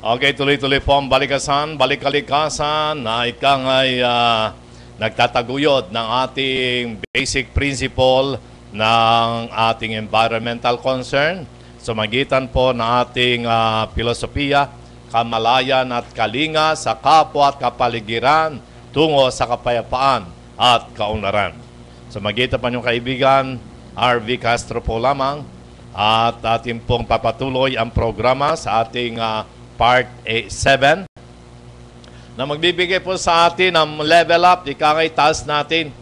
Okay, tuloy-tuloy po ang balik-kalikasan na ikang ay nagtataguyod ng ating basic principle ng ating environmental concern sa magitan po ng ating filosofiya, kamalayan at kalinga sa kapwa at kapaligiran tungo sa kapayapaan at kaunlaran. Sa magitan pa niyong kaibigan, R.V. Castro po lamang, at ating pong papatuloy ang programa sa ating Part 7 na magbibigay po sa atin ng level up, ikangay taas natin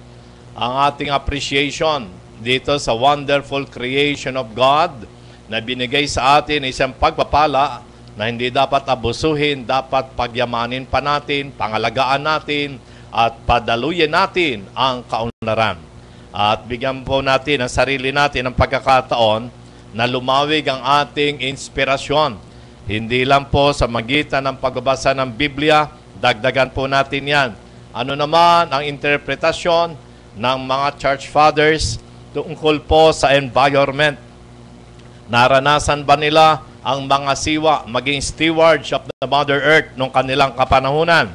ang ating appreciation dito sa wonderful creation of God na binigay sa atin isang pagpapala na hindi dapat abusuhin, dapat pagyamanin pa natin, pangalagaan natin at padaluyin natin ang kaunlaran. At bigyan po natin ang sarili natin ng pagkakataon na lumawig ang ating inspirasyon. Hindi lang po sa magitan ng pagbabasa ng Biblia, dagdagan po natin yan. Ano naman ang interpretasyon ng mga church fathers tungkol po sa environment? Naranasan ba nila ang mga siwa maging stewards of the Mother Earth nung kanilang kapanahunan?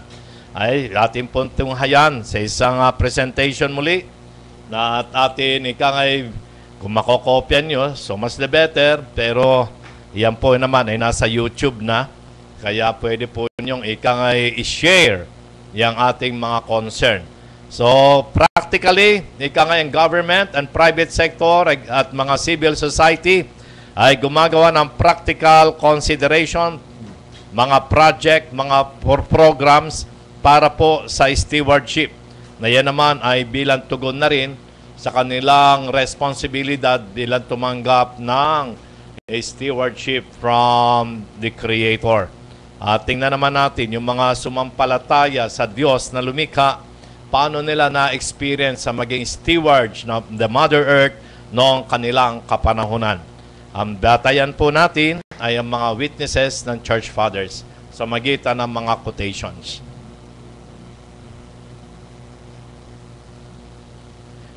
Ay, ating pong tunghayan sa isang presentation muli na atin ikangay kung makokopyan nyo, so mas the better, pero yan po naman ay nasa YouTube na, kaya pwede po nyong ikangay i-share yung ating mga concern. So, practically, ikangay ang government and private sector at mga civil society ay gumagawa ng practical consideration, mga project, mga programs para po sa stewardship. Na yan naman ay bilang tugon na rin sa kanilang responsibilidad bilang tumanggap ng a stewardship from the Creator. Tingnan naman natin yung mga sumampalataya sa Diyos na lumikha, paano nila na-experience sa maging stewards ng the Mother Earth noong kanilang kapanahunan. Ang batayan po natin ay ang mga witnesses ng Church Fathers sa magitan ng mga quotations.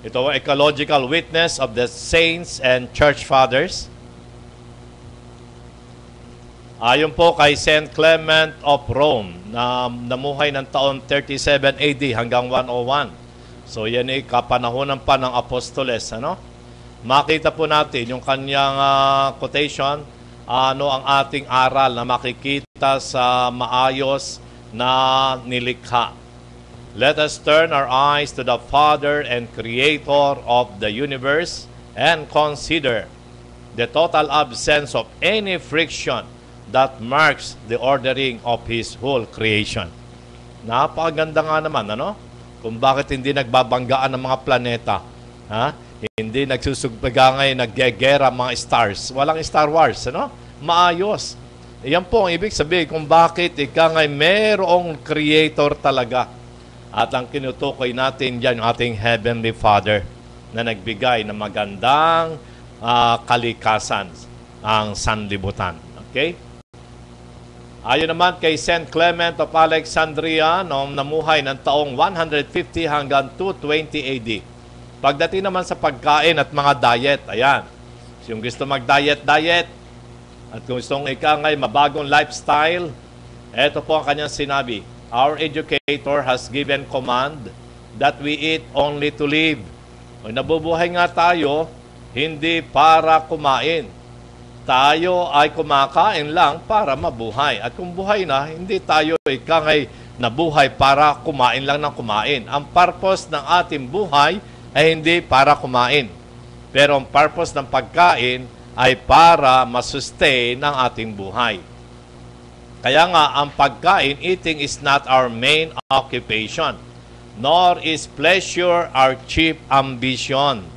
Ito ang ecological witness of the saints and Church Fathers. Ayon po kay Saint Clement of Rome na namuhay ng taon 37 AD hanggang 101. So yan ay kapanahonan pa ng Apostoles. Makita po natin yung kanyang quotation, ano ang ating aral na makikita sa maayos na nilikha. Let us turn our eyes to the Father and Creator of the universe and consider the total absence of any friction that marks the ordering of His whole creation. Napakaganda nga naman, kung bakit hindi nagbabanggaan ng mga planeta. Hindi nagsusugbagangay, naggegera mga stars. Walang Star Wars, maayos. Yan po ang ibig sabihin kung bakit ikangay merong creator talaga. At ang kinutukoy natin dyan, yung ating Heavenly Father na nagbigay ng magandang kalikasan ang sanlibutan. Okay? Ayon naman kay Saint Clement of Alexandria, noong namuhay ng taong 150 hanggang 220 AD. Pagdating naman sa pagkain at mga diet, ayan. Yung gusto mag-diet at kung gustong ikangay mabagong lifestyle, eto po ang kanyang sinabi. Our educator has given command that we eat only to live. O nabubuhay nga tayo, hindi para kumain. Tayo ay kumakain lang para mabuhay. At kung buhay na, hindi tayo ikangay nabuhay para kumain lang ng kumain. Ang purpose ng ating buhay ay hindi para kumain. Pero ang purpose ng pagkain ay para masustain ang ating buhay. Kaya nga, ang pagkain, eating is not our main occupation, nor is pleasure our chief ambition.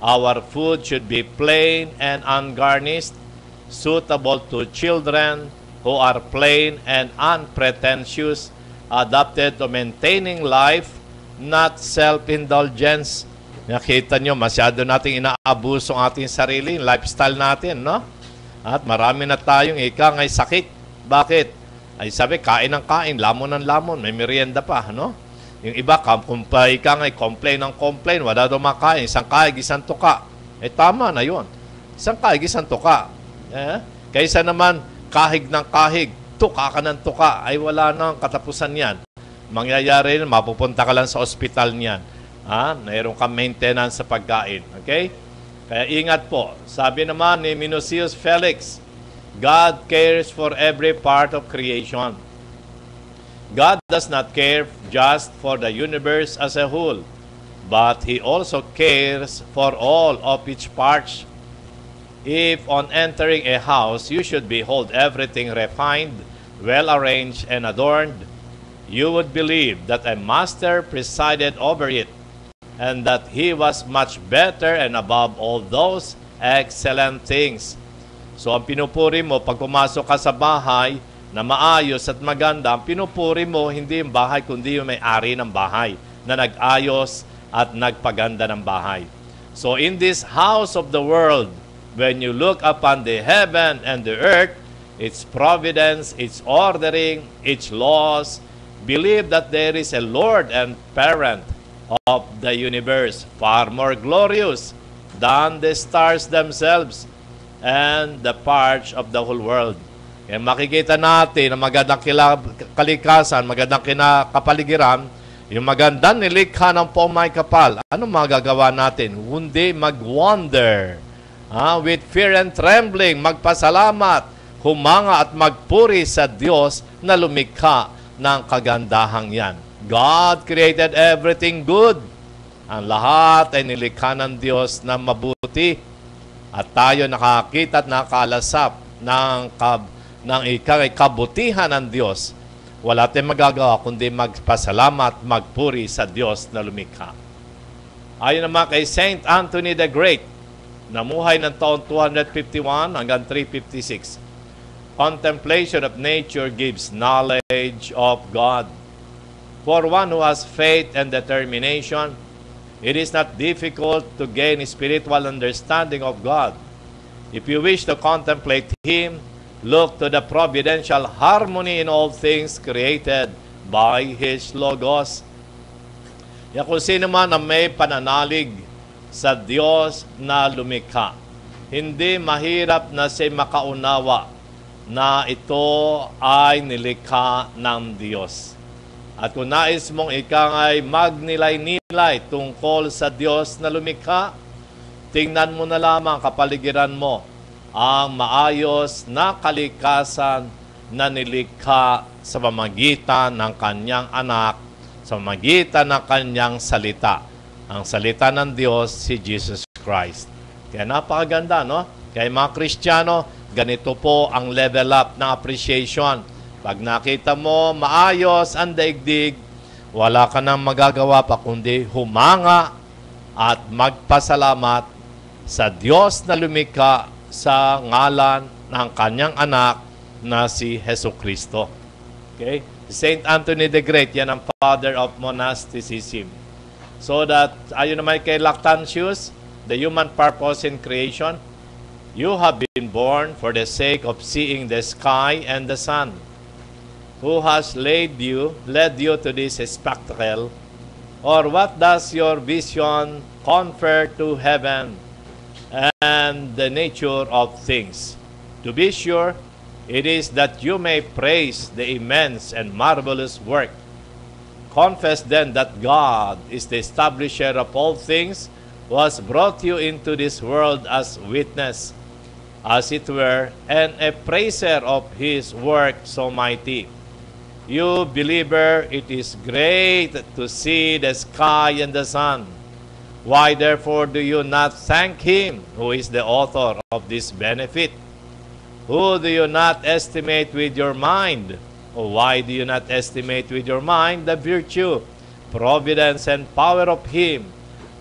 Our food should be plain and ungarnished, suitable to children who are plain and unpretentious, adapted to maintaining life, not self-indulgence. Nakita nyo, masyado nating inaabuso ang ating sarili, lifestyle natin, At marami na tayong ikangay sakit. Bakit? Ay sabi, kain ng kain, lamon ng lamon, may merienda pa, Yung iba, kung ikangay, complain ng complain, wala daw makain, isang kaig, isang tuka. Tama na yun. Isang kaig, isang tuka. Kaysa naman, kahig ng kahig, tuka ka ng tuka, ay wala nang katapusan yan. Mangyayari yun, mapupunta ka lang sa ospital niyan. Mayroon kang maintenance sa pagkain. Okay? Kaya ingat po. Sabi naman ni Minucius Felix, God cares for every part of creation. God does not care just for the universe as a whole, but He also cares for all of its parts. If on entering a house you should behold everything refined, well-arranged, and adorned, you would believe that a master presided over it, and that he was much better and above all those excellent things. So ang pinupuri mo, pag pumasok ka sa bahay na maayos at maganda, ang pinupuri mo hindi yung bahay, kundi yung may-ari ng bahay na nag-ayos at nagpaganda ng bahay. So in this house of the world, when you look upon the heaven and the earth, its providence, its ordering, its laws, believe that there is a Lord and parent of the universe, far more glorious than the stars themselves and the parts of the whole world. Kaya makikita natin na magandang kalikasan, magandang kapaligiran, yung magandang nilikha ng pomay kapal. Ano magagawa natin? Kundi mag-wonder. With fear and trembling, magpasalamat, humanga at magpuri sa Diyos na lumikha ng kagandahang yan. God created everything good. Ang lahat ay nilikha ng Diyos na mabuti. At tayo nakakita at nakalasap ng kabutihan ng Diyos. Wala tayong magagawa kundi magpasalamat, magpuri sa Diyos na lumikha. Ayon naman kay Saint Anthony the Great, namuhay ng taon 251 hanggang 356. Contemplation of nature gives knowledge of God. For one who has faith and determination, it is not difficult to gain spiritual understanding of God. If you wish to contemplate Him, look to the providential harmony in all things created by His Logos. Kung sino man ang may pananalig sa Diyos na lumikha, hindi mahirap na siya makaunawa na ito ay nilikha ng Diyos. At kung nais mong ikaw ay magnilay-nilay tungkol sa Diyos na lumikha, tingnan mo na lamang kapaligiran mo ang maayos na kalikasan na nilikha sa pamamagitan ng kanyang anak, sa pamamagitan ng kanyang salita. Ang salita ng Diyos, si Jesus Christ. Kaya napakaganda, no? Kaya mga Kristiyano, ganito po ang level up ng appreciation. Pag nakita mo maayos ang daigdig, wala ka nang magagawa pa kundi humanga at magpasalamat sa Diyos na lumikha sa ngalan ng kanyang anak na si Jesucristo. Okay? Saint Anthony the Great, yan ang father of monasticism. So that, ayon naman kay Lactantius, the human purpose in creation, you have been born for the sake of seeing the sky and the sun. Who has led you to this spectacle? Or what does your vision confer to heaven and the nature of things? To be sure, it is that you may praise the immense and marvelous work. Confess then that God is the establisher of all things, who has brought you into this world as witness, as it were, and a praiser of His work so mighty. You believer, it is great to see the sky and the sun. Why therefore do you not thank Him who is the author of this benefit? Who do you not estimate with your mind? Or why do you not estimate with your mind the virtue, providence, and power of Him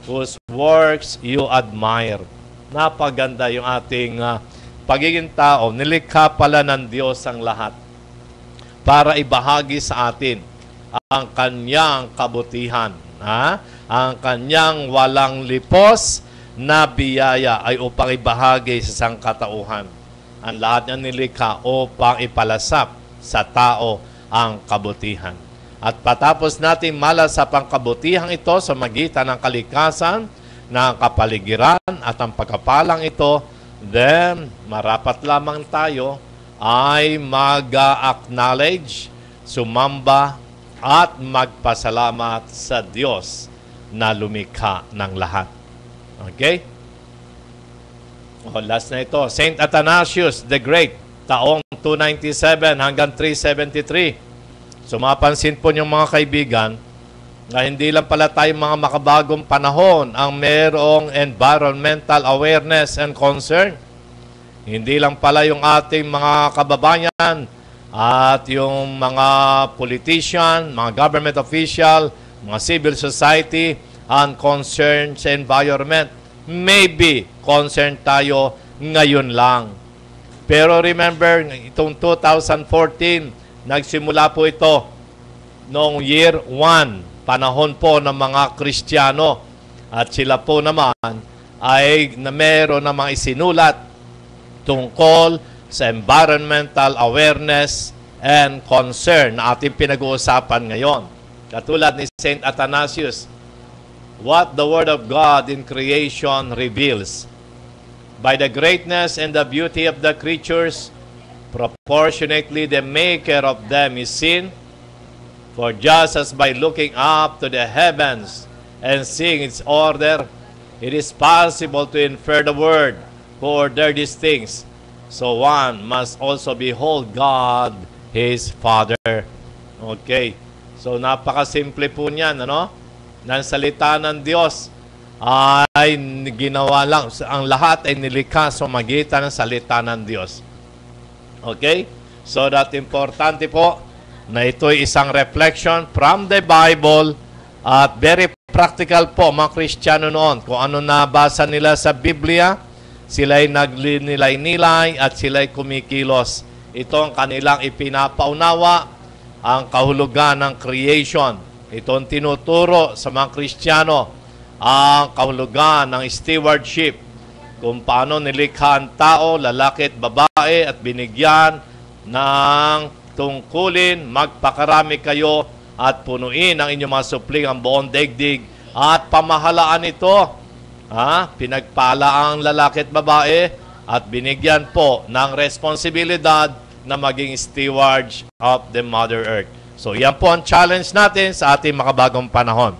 whose works you admire? Napaganda yung ating pagiging tao. Nilikha pala ng Diyos ang lahat para ibahagi sa atin ang kanyang kabutihan. Ang kanyang walang lipos na biyaya ay upang ibahagi sa sangkatauhan. Ang lahat niya nilikha upang ipalasap sa tao ang kabutihan. At patapos natin malasap ang kabutihan ito sa magitan ng kalikasan, ng kapaligiran at ang pagkapalang ito, then marapat lamang tayo ay mag-acknowledge, sumamba, at magpasalamat sa Diyos na lumikha ng lahat. Okay? Last na ito, Saint Athanasius the Great, taong 297 hanggang 373. So mapansin po yung mga kaibigan na hindi lang pala tayo mga makabagong panahon ang mayroong environmental awareness and concern. Hindi lang pala yung ating mga kababayan at yung mga politician, mga government official, mga civil society, and concerned sa environment. Maybe concerned tayo ngayon lang. Pero remember, itong 2014, nagsimula po ito noong year 1, panahon po ng mga Kristiyano. At sila po naman ay meron na mga isinulat tungkol sa environmental awareness and concern na ating pinag-uusapan ngayon. Katulad ni Saint Athanasius, what the Word of God in creation reveals. By the greatness and the beauty of the creatures, proportionately the maker of them is seen. For just as by looking up to the heavens and seeing its order, it is possible to infer the Word who ordered these things, so one must also behold God, His Father. Okay. So, napakasimple po niyan, ano? Ng salita ng Diyos ay ginawa lang. Ang lahat ay nilikha sa magitan ng salita ng Diyos. Okay? So, that importante po na ito ay isang reflection from the Bible at very practical po mga Kristiyano noon. Kung ano nabasa nila sa Biblia, sila'y naglinilay-nilay at sila'y kumikilos. Ito ang kanilang ipinapaunawa, ang kahulugan ng creation. Ito ang tinuturo sa mga Kristiyano, ang kahulugan ng stewardship. Kung paano nilikha ang tao, lalaki at babae, at binigyan ng tungkulin, magpakarami kayo at punuin ang inyong mga supling ang buong daigdig at pamahalaan ito. Pinagpala ang lalaki at babae at binigyan po ng responsibilidad na maging stewards of the Mother Earth. So yan po ang challenge natin sa ating makabagong panahon.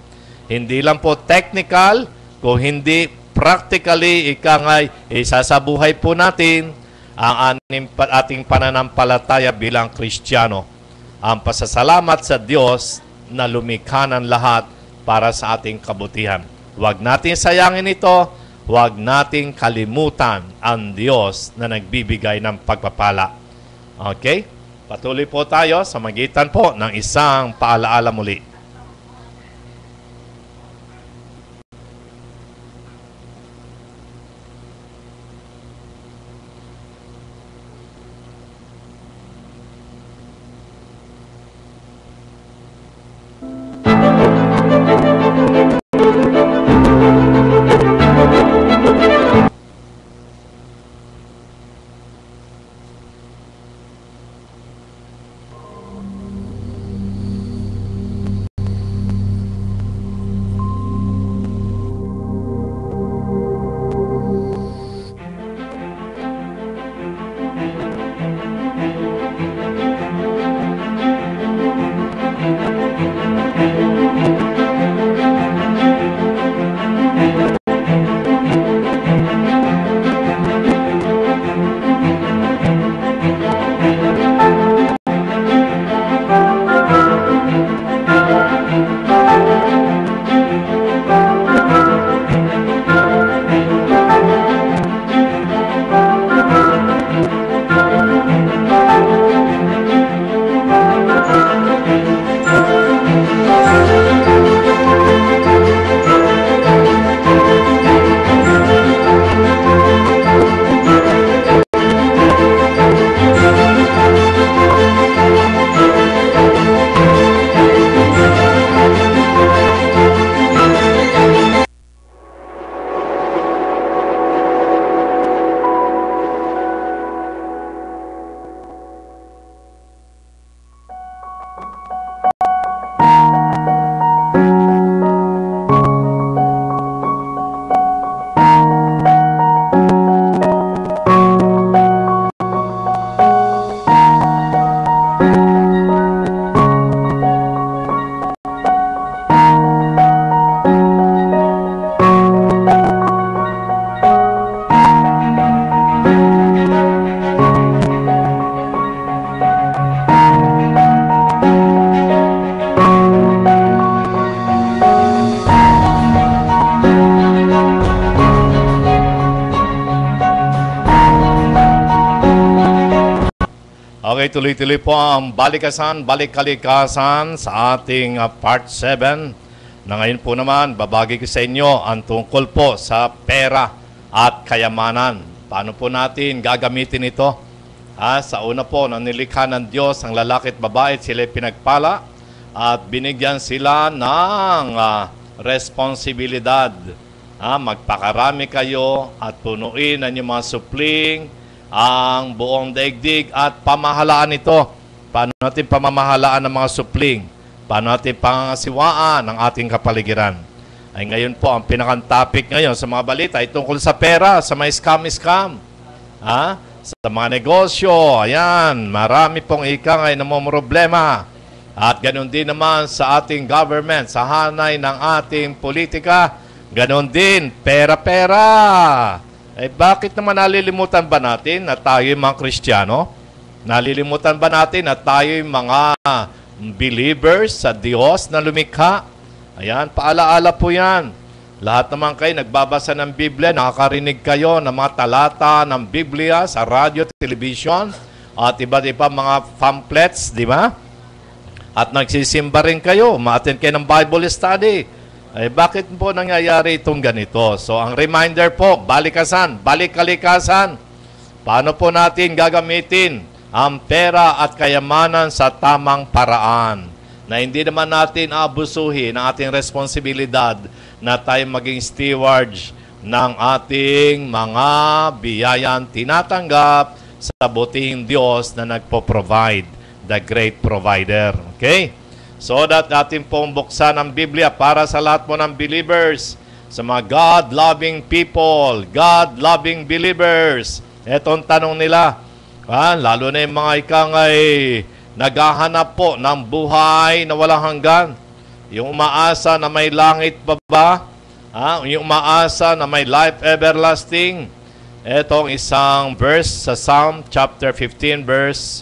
Hindi lang po technical, kung hindi practically, ikangay, isasabuhay po natin ang ating pananampalataya bilang Kristiyano. Ang pasasalamat sa Diyos na lumikha ng lahat para sa ating kabutihan. Huwag natin sayangin ito, huwag nating kalimutan ang Diyos na nagbibigay ng pagpapala. Okay? Patuloy po tayo sa magitan po ng isang paalaala muli. Okay, tuloy-tuloy po ang balik-kalikasan sa ating part 7. Na ngayon po naman, babagi ko sa inyo ang tungkol po sa pera at kayamanan. Paano po natin gagamitin ito? Sa una po, nang nilikha ng Diyos ang lalaki at babae, sila pinagpala at binigyan sila ng responsibilidad. Magpakarami kayo at punuin ang inyong mga supling, ang buong daigdig at pamahalaan ito. Paano natin pamamahalaan ng mga supling? Paano natin pangasiwaan ang ating kapaligiran? Ay ngayon po, ang pinaka-topic ngayon sa mga balita ay tungkol sa pera, sa mga scam-scam. Sa mga negosyo, ayan, marami pong ikangay na mga problema. At ganoon din naman sa ating government, sa hanay ng ating politika, ganoon din, pera-pera. Bakit naman nalilimutan ba natin na tayo'y mga Kristiyano? Nalilimutan ba natin na tayo'y mga believers sa Diyos na lumikha? Ayan, paalaala po yan. Lahat naman kayo nagbabasa ng Biblia, nakakarinig kayo ng mga talata ng Biblia sa radio, television, at iba't iba mga pamphlets, di ba? At nagsisimba rin kayo, ma-attend kayo ng Bible study. Bakit po nangyayari itong ganito? So, ang reminder po, balik-kalikasan. Paano po natin gagamitin ang pera at kayamanan sa tamang paraan? Na hindi naman natin abusuhin ang ating responsibilidad na tayo maging stewards ng ating mga biyayan tinatanggap sa butihing Diyos na nagpo-provide, the great provider. Okay? So that ating pong buksan ang Biblia para sa lahat mo ng believers, sa mga God-loving people, God-loving believers. Etong tanong nila, lalo na yung mga ikangay naghahanap po ng buhay na walang hanggan. Yung umaasa na may langit pa ba? Yung umaasa na may life everlasting. Etong isang verse sa Psalm chapter 15 verse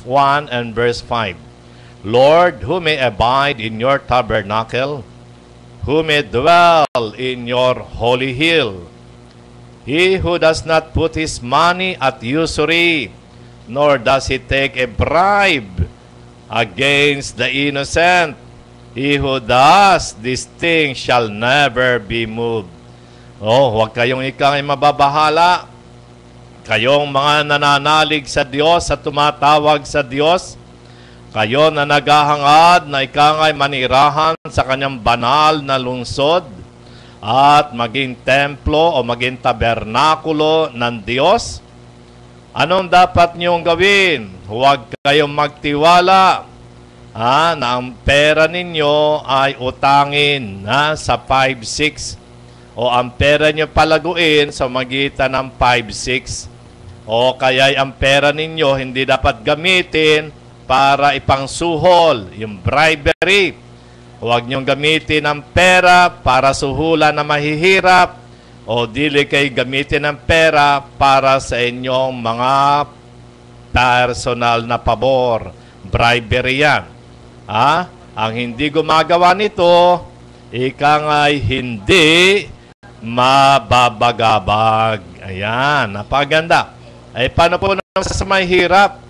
1 and verse 5. Lord, who may abide in your tabernacle, who may dwell in your holy hill? He who does not put his money at usury, nor does he take a bribe against the innocent. He who does these things shall never be moved. Huwag kayong ikangay mababahala. Kayong mga nananalig sa Diyos at tumatawag sa Diyos, kayo na naghahangad na ikangay manirahan sa kanyang banal na lungsod at maging templo o maging tabernakulo ng Diyos, anong dapat niyong gawin? Huwag kayong magtiwala na ang pera ninyo ay utangin sa 5-6 o ang pera niyo palaguin sa magitan ng 5-6 o kaya ang pera ninyo hindi dapat gamitin para ipangsuhol, yung bribery. Huwag niyong gamitin ang pera para suhulan na mahihirap o dili kayo gamitin ang pera para sa inyong mga personal na pabor. Bribery yan. Ang hindi gumagawa nito, ikangay hindi mababagabag. Ayan, napaganda. Paano po naman sa mahihirap?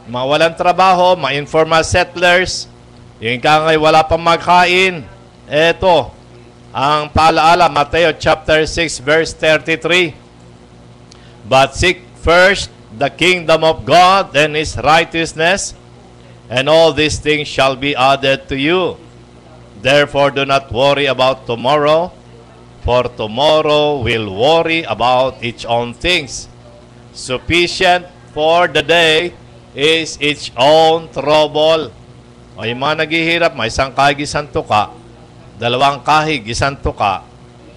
Mga walang trabaho, mga informal settlers, yung kangay wala pang magkain. Eto, ang paalaala, Mateo chapter 6 verse 33. But seek first the kingdom of God and His righteousness, and all these things shall be added to you. Therefore do not worry about tomorrow, for tomorrow will worry about its own things. Sufficient for the day is its own trouble. O yung mga naghihirap, may isang kahig, isang tuka, dalawang kahig, isang tuka,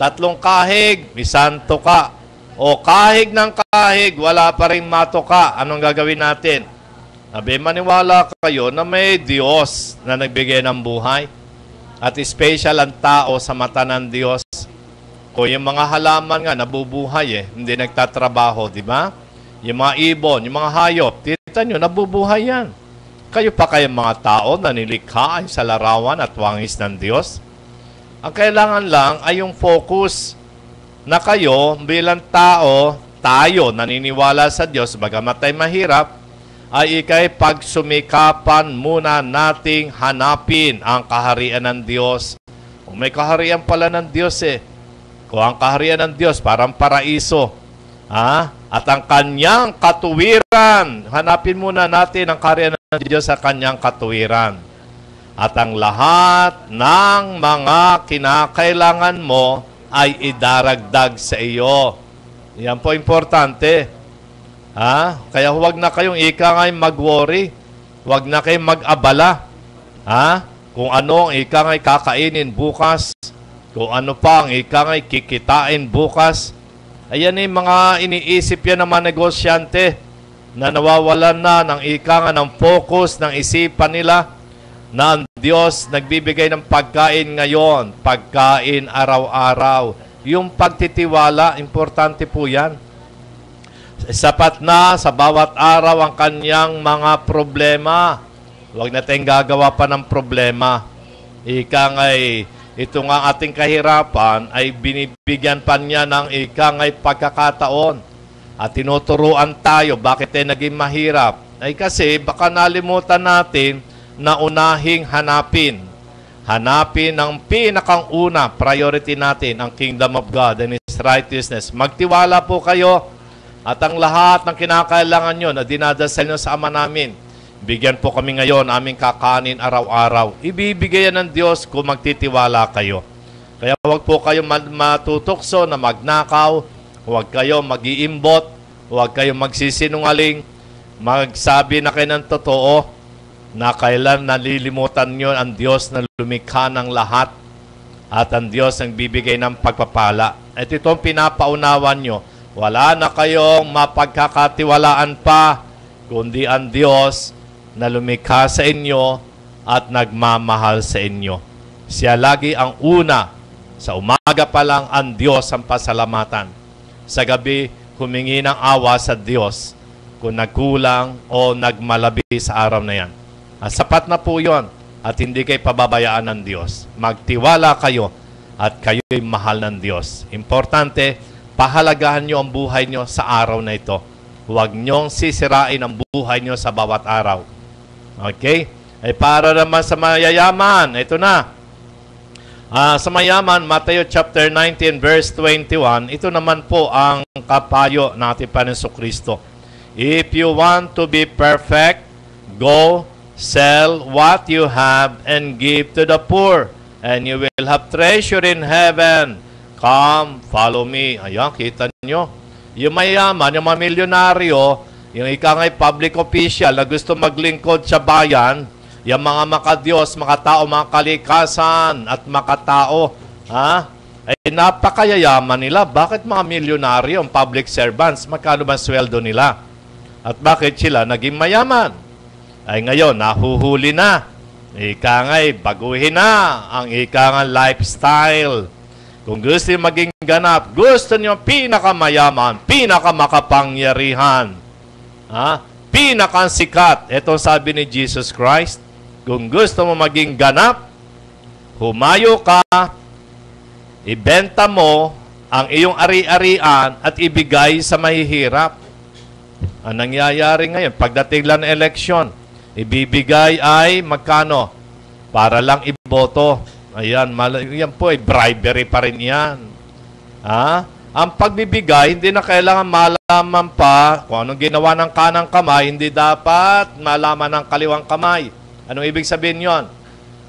tatlong kahig, isang tuka, o kahig ng kahig, wala pa rin matuka. Anong gagawin natin? Maniwala kayo na may Diyos na nagbigay ng buhay at special ang tao sa mata ng Diyos. Kung yung mga halaman nga nabubuhay hindi nagtatrabaho, di ba? Yung mga ibon, yung mga hayop, tita nyo, nabubuhay yan. Kayo pa kayong mga tao na nilikha ay sa larawan at wangis ng Diyos. Ang kailangan lang ay yung focus na kayo bilang tao, tayo naniniwala sa Diyos, bagamat ay mahirap, ay ikay pagsumikapan muna nating hanapin ang kaharian ng Diyos. Kung may kaharian pala ng Diyos kung ang kaharian ng Diyos parang paraiso, at ang kanyang katuwiran, hanapin muna natin ang kaharian ng Diyos sa kanyang katuwiran. At ang lahat ng mga kinakailangan mo ay idaragdag sa iyo. Yan po importante. Kaya huwag na kayong ikangay mag-worry. Huwag na kayong mag-abala. Kung ano ang ikangay kakainin bukas. Kung ano pa ang ikangay kikitain bukas. Ayan mga iniisip yan ng mga negosyante na nawawalan na ng ikangay ng focus, ng isipan nila na ang Diyos nagbibigay ng pagkain ngayon, pagkain araw-araw. Yung pagtitiwala, importante po yan. Sapat na sa bawat araw ang kanyang mga problema. Huwag natin gagawa pa ng problema. Ito nga ating kahirapan ay binibigyan pa niya ng pagkakataon. At tinuturuan tayo, bakit naging mahirap? Ay kasi baka nalimutan natin na unahing hanapin. Hanapin ang pinakang una, priority natin, ang kingdom of God and His righteousness. Magtiwala po kayo at ang lahat ng kinakailangan nyo na dinadasal nyo sa Ama namin, bigyan po kami ngayon aming kakanin araw-araw. Ibibigay yan ng Diyos kung magtitiwala kayo. Kaya huwag po kayo matutukso na magnakaw, huwag kayo mag-iimbot, huwag kayo magsisinungaling, magsabi na kayo ng totoo, na kailan nalilimutan nyo ang Diyos na lumikha ng lahat at ang Diyos ang bibigay ng pagpapala. At itong pinapaunawan nyo, wala na kayong mapagkakatiwalaan pa kundi ang Diyos na lumikha sa inyo at nagmamahal sa inyo. Siya lagi ang una. Sa umaga pa lang ang Diyos ang pasalamatan. Sa gabi, humingi ng awa sa Diyos kung nagkulang o nagmalabi sa araw na yan. Sapat na po yun at hindi kayo pababayaan ng Diyos. Magtiwala kayo at kayo'y mahal ng Diyos. Importante, pahalagahan nyo ang buhay nyo sa araw na ito. Huwag nyong sisirain ang buhay nyo sa bawat araw. Okay? Para naman sa mayayaman, ito na. Sa mayaman, Matthew chapter 19 verse 21, ito naman po ang kapayo ng ating Panginoong Kristo. If you want to be perfect, go sell what you have and give to the poor, and you will have treasure in heaven. Come, follow me. Ayan, kita nyo. Yung mayaman, yung mga milyonaryo, yung ikangay public official na gusto maglingkod sa bayan, yung mga makadiyos, makatao, mga kalikasan at makatao, ay napakayayaman nila. Bakit mga milyonaryo, ang public servants, magkano ba sweldo nila? At bakit sila naging mayaman? Ay ngayon, nahuhuli na. Ikangay, baguhin na ang ikangay lifestyle. Kung gusto nyo maging ganap, gusto nyo pinakamayaman, pinakamakapangyarihan, pinakasikat. Ito sabi ni Jesus Christ, kung gusto mo maging ganap, humayo ka, ibenta mo ang iyong ari-arian at ibigay sa mahihirap. Ang nangyayari ngayon, pagdating lang ng eleksyon, ibibigay ay magkano? Para lang iboto. Ayan, yan po ay bribery pa rin yan. Ang pagbibigay, hindi na kailangan malaman pa kung anong ginawa ng kanang kamay, hindi dapat malaman ng kaliwang kamay. Anong ibig sabihin yon?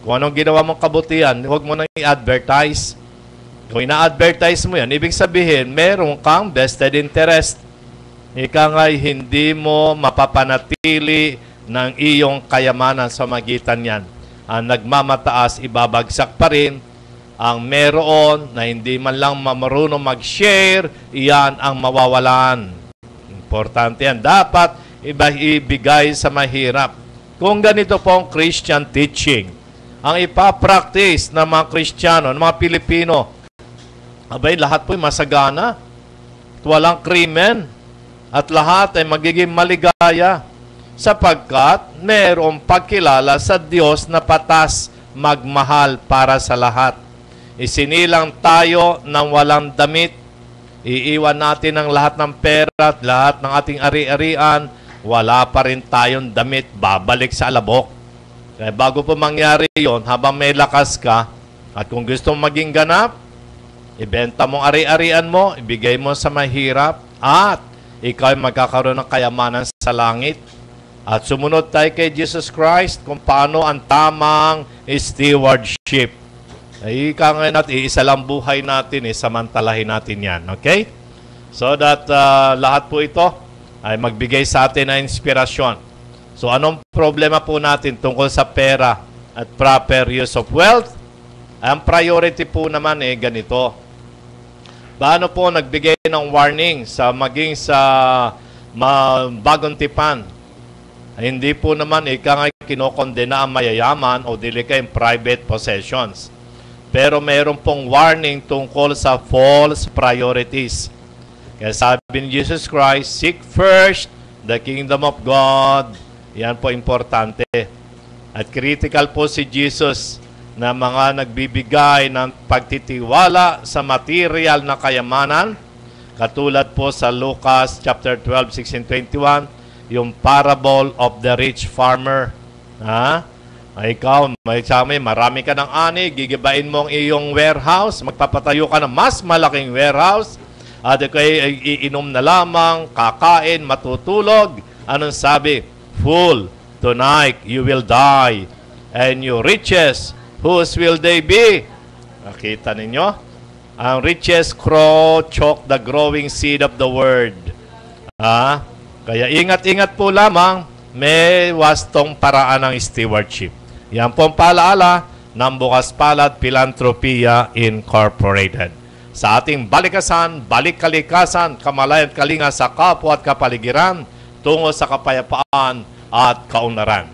Kung anong ginawa mong kabutihan, huwag mo nang i-advertise. Kung ina-advertise mo yan, ibig sabihin, meron kang vested interest. Ika nga'y hindi mo mapapanatili ng iyong kayamanan sa magitan yan. Ang nagmamataas, ibabagsak pa rin. Ang meron na hindi man lang marunong mag-share, iyan ang mawawalan. Importante yan. Dapat ibigay sa mahirap. Kung ganito po ang Christian teaching, ang ipapractice ng mga Kristiyano, ng mga Pilipino, abay, lahat po'y masagana. At walang krimen. At lahat ay magiging maligaya. Sapagkat mayroong pagkilala sa Diyos na patas magmahal para sa lahat. Isinilang tayo ng walang damit. Iiwan natin ang lahat ng pera at lahat ng ating ari-arian wala pa rin tayong damit, babalik sa alabok. Kaya bago po mangyari yon, habang may lakas ka, at kung gusto mong maging ganap, ibenta mong ari-arian mo, ibigay mo sa mahirap, at ikaw ay magkakaroon ng kayamanan sa langit. At sumunod tayo kay Jesus Christ kung paano ang tamang stewardship. Ay, ika ngayon at iisa lang buhay natin, samantalahin natin yan. Okay? So that lahat po ito ay magbigay sa atin ng inspirasyon. So anong problema po natin tungkol sa pera at proper use of wealth? Ang priority po naman ganito. Paano po nagbigay ng warning sa maging sa bagong tipan? Hindi po naman ika nga kinokondena ang mayayaman o dili kayong private possessions. Pero mayroon pong warning tungkol sa false priorities. Kaya sabi ni Jesus Christ, seek first the kingdom of God. Yan po importante. At critical po si Jesus na mga nagbibigay ng pagtitiwala sa material na kayamanan. Katulad po sa Lucas chapter 12, 16-21, yung parable of the rich farmer. Ikaw, marami ka ng ani, gigibain mo ang iyong warehouse, magpapatayo ka ng mas malaking warehouse, at ikaw ay iinom na lamang, kakain, matutulog. Anong sabi? Fool, tonight you will die, and your riches, whose will they be? Nakita ninyo? Ang riches choke the growing seed of the word. Kaya ingat-ingat po lamang, may wastong paraan ng stewardship. Yan po ang paalaala ng Bukas Palad Philanthropia Incorporated. Sa ating balikasan, balik-kalikasan, kamalayan kalinga sa kapwa at kapaligiran, tungo sa kapayapaan at kaunlaran.